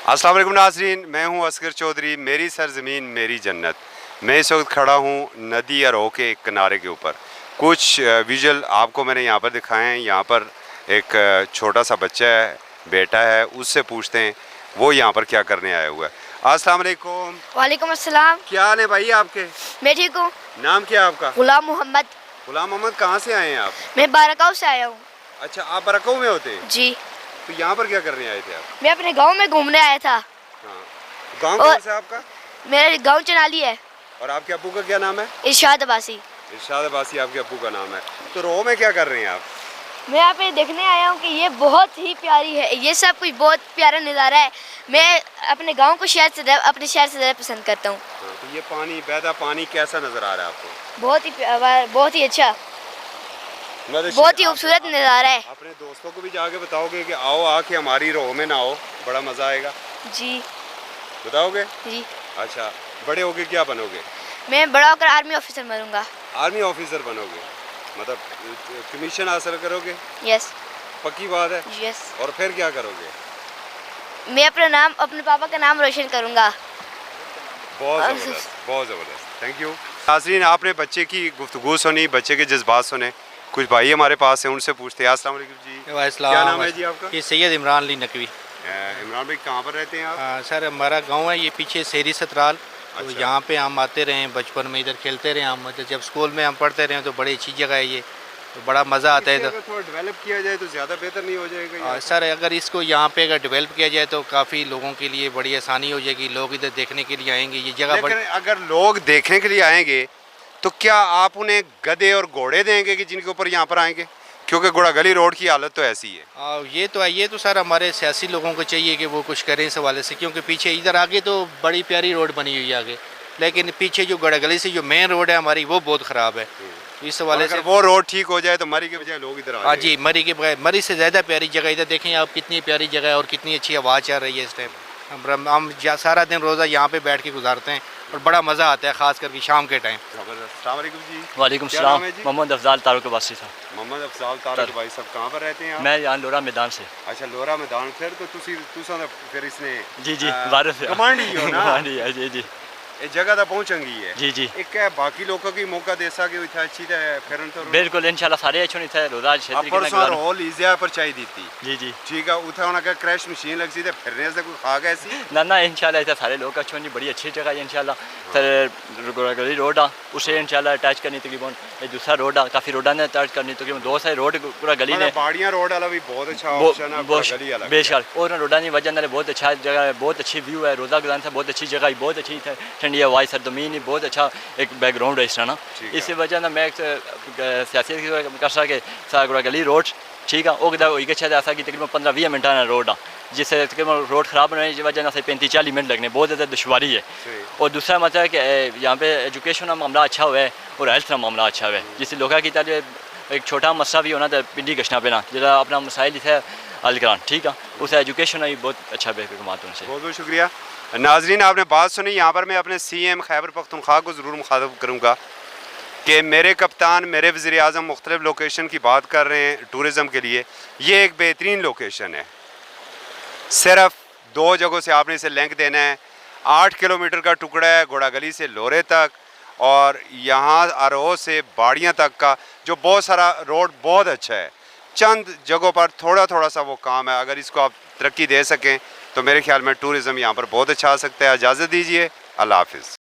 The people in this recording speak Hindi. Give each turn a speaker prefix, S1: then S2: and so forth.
S1: अस्सलाम वालेकुम नाज़रीन, मैं हूं असगर चौधरी। मेरी सरज़मीन मेरी जन्नत। मैं इस वक्त खड़ा हूं नदी अरो के किनारे के ऊपर। कुछ विजुअल आपको मैंने यहां पर दिखाए हैं। यहां पर एक छोटा सा बच्चा है, बेटा है, उससे पूछते हैं वो यहां पर क्या करने आया हुआ है। अस्सलाम वालेकुम।
S2: वालेकुम अस्सलाम।
S1: क्या हाल है भाई आपके?
S2: मैं ठीक हूँ।
S1: नाम क्या है आपका?
S2: गुलाम मोहम्मद।
S1: गुलाम मोहम्मद, कहाँ से आए हैं आप?
S2: मैं बारकाऊ से आया हूँ।
S1: अच्छा, आप बरकाऊ में होते हैं?
S2: जी।
S1: तो यहाँ पर क्या करने आए थे आप?
S2: मैं अपने गांव में घूमने आया था।
S1: हाँ, गाँव कौन सा है आपका?
S2: मेरा गांव चनाली है।
S1: और आपके अब्बू का क्या नाम है?
S2: इरशाद अब्बासी।
S1: इरशाद अब्बासी आपके अब्बू का नाम है। तो रो में क्या कर रहे हैं आप?
S2: मैं यहाँ पे देखने आया हूँ कि ये बहुत ही प्यारी है, ये सब कुछ बहुत प्यारा नज़ारा है। मैं अपने गांव को अपने शहर से ज़्यादा पसंद करता हूँ।
S1: हाँ, तो ये पानी, बहता पानी कैसा नज़र आ रहा है आपको?
S2: बहुत ही अच्छा, बहुत ही खूबसूरत नज़ारा है।
S1: अपने दोस्तों को भी जाके बताओगे कि आओ, आके हमारी रो में ना आओ, बड़ा मज़ा आएगा?
S2: जी।
S1: बताओगे?
S2: जी।
S1: अच्छा, बड़े होके क्या बनोगे?
S2: मैं बड़ा होकर आर्मी ऑफिसर बनूंगा।
S1: आर्मी ऑफिसर बनोगे? मतलब कमीशन हासिल करोगे?
S2: यस।
S1: पक्की बात है?
S2: यस।
S1: और फिर क्या करोगे?
S2: मैं अपने पापा का नाम रोशन करूंगा।
S1: बहुत ज़बरदस्त, बहुत ज़बरदस्त, थैंक यू। नाज़रीन, आपने बच्चे की गुफ्तगू सुनी, बच्चे के जज्बात सुने। कुछ भाई हमारे पास हैं, उनसे पूछते हैं। अस्सलाम वालेकुम जी, क्या नाम है जी आपका?
S3: ये सैयद इमरान अली नकवी।
S1: इमरान भाई, कहाँ पर रहते हैं आप?
S3: सर हमारा गांव है ये पीछे शेरी सतराल। तो
S1: अच्छा।
S3: यहाँ पे हम आते रहे हैं, बचपन में इधर खेलते रहे हम। जब स्कूल में हम पढ़ते रहे तो बड़ी अच्छी जगह है ये, तो बड़ा मज़ा आता है इधर।
S1: थोड़ा डेवलप किया जाए तो ज़्यादा बेहतर नहीं हो जाएगा?
S3: सर अगर इसको यहाँ पे अगर डेवलप किया जाए तो काफ़ी लोगों के लिए बड़ी आसानी हो जाएगी। लोग इधर देखने के लिए आएंगे, ये जगह बड़ी।
S1: लेकिन अगर लोग देखने के लिए आएंगे तो क्या आप उन्हें गधे और घोड़े देंगे कि जिनके ऊपर यहाँ पर आएंगे? क्योंकि घोड़ागली रोड की हालत तो ऐसी है।
S3: ये तो सर हमारे सियासी लोगों को चाहिए कि वो कुछ करें इस हवाले से, क्योंकि पीछे इधर आगे तो बड़ी प्यारी रोड बनी हुई है आगे, लेकिन पीछे जो घोड़ागली से जो मेन रोड है हमारी वो बहुत ख़राब है। इस हवाले से
S1: वो रोड ठीक हो जाए तो मरी के बजाय लोग इधर आ
S3: हाँ जी, मरी के बगैर, मरी से ज़्यादा प्यारी जगह इधर देखें आप, कितनी प्यारी जगह है और कितनी अच्छी आवाज़ चल रही है इस टाइम। हम सारा दिन रोज़ा यहाँ पे बैठ के गुजारते हैं और बड़ा मज़ा आता है, ख़ास करके शाम के टाइम।
S1: अस्सलाम वालेकुम जी।
S4: वालेकुम सलाम। मोहम्मद अफजाल तारुक अब्बासी था।
S1: मोहम्मद अफजाल तारुक भाई साहब, कहाँ पर रहते हैं आप?
S4: मैं यहाँ लोरा मैदान से।
S1: अच्छा, लोरा मैदान। फिर इसने
S4: जी जी वारिस
S1: कमांड ही हो ना?
S4: हाँ जी जी
S1: ये जगह तो पहुंचेंगी है।
S4: जी जी।
S1: एक है बाकी लोगों की मौका दे सके इतना अच्छी है फिरन तो
S4: बिल्कुल इंशाल्लाह सारे अच्छे नहीं थे रोजा क्षेत्र
S1: पर सर हॉल इजिया पर चाहिए दी थी।
S4: जी जी
S1: ठीक है, उठा होना का क्रैश मशीन लग सी थे फिरने से कोई खा गए सी
S4: ना इंशाल्लाह इधर सारे लोग अच्छे नहीं, बड़ी अच्छी जगह है इंशाल्लाह। फिर घोड़ागली रोड आ उसे इंशाल्लाह अटैच करनी तकरीबन, ये दूसरा रोड आ काफ़ी रोडा ने अटैच करनी तकरीबन, दो सारे रोड पूरा गली ने।
S1: बाड़ियां रोड वाला भी बहुत अच्छा ऑप्शन है, गली वाला
S4: बेशक और रोडा की वजह से बहुत अच्छा जगह है, बहुत अच्छी व्यू है। रोजा गुजारने से बहुत अच्छी जगह है, बहुत अच्छी ठंडी हवाई सरजमीन, बहुत अच्छा एक बैकग्राउंड है इस तरह ना। इस वजह से मैं सियासी कर सके घोड़ागली रोड ठीक है वो शायद ऐसा कि तकरीबन 15-20 मिनट रोड आ, जिससे तकरीबन रोड ख़राब होने की वजह से 35-40 मिनट लगने बहुत ज़्यादा दुश्वारी है। और दूसरा मतलब है कि यहाँ पे एजुकेशन का मामला अच्छा हुआ है और हेल्थ का मामला अच्छा हुआ है, जिससे लोगों की तरह एक छोटा मसला भी होना तो पिंडी गश्ना पे ना जरा अपना मसाइल इतना हल करान ठीक है, उस एजुकेशन ही बहुत अच्छा बेहतर उनसे।
S1: बहुत बहुत शुक्रिया। नाजरीन, आपने बात सुनी। यहाँ पर मैं अपने CM खैबर पख्तूनख्वा को ज़रूर मुखातब करूँगा कि मेरे कप्तान, मेरे वज़ीर आज़म मुख्तलिफ़ लोकेशन की बात कर रहे हैं टूरिज़म के लिए। ये एक बेहतरीन लोकेशन है। सिर्फ 2 जगहों से आपने इसे लिंक देना है। 8 किलोमीटर का टुकड़ा है घोड़ागली से लोरे तक, और यहाँ आरोह से बाड़ियाँ तक का जो बहुत सारा रोड बहुत अच्छा है। चंद जगहों पर थोड़ा सा वो काम है। अगर इसको आप तरक्की दे सकें तो मेरे ख्याल में टूरिज़म यहाँ पर बहुत अच्छा आ सकता है। इजाज़त दीजिए, अल्लाह हाफ़िज़।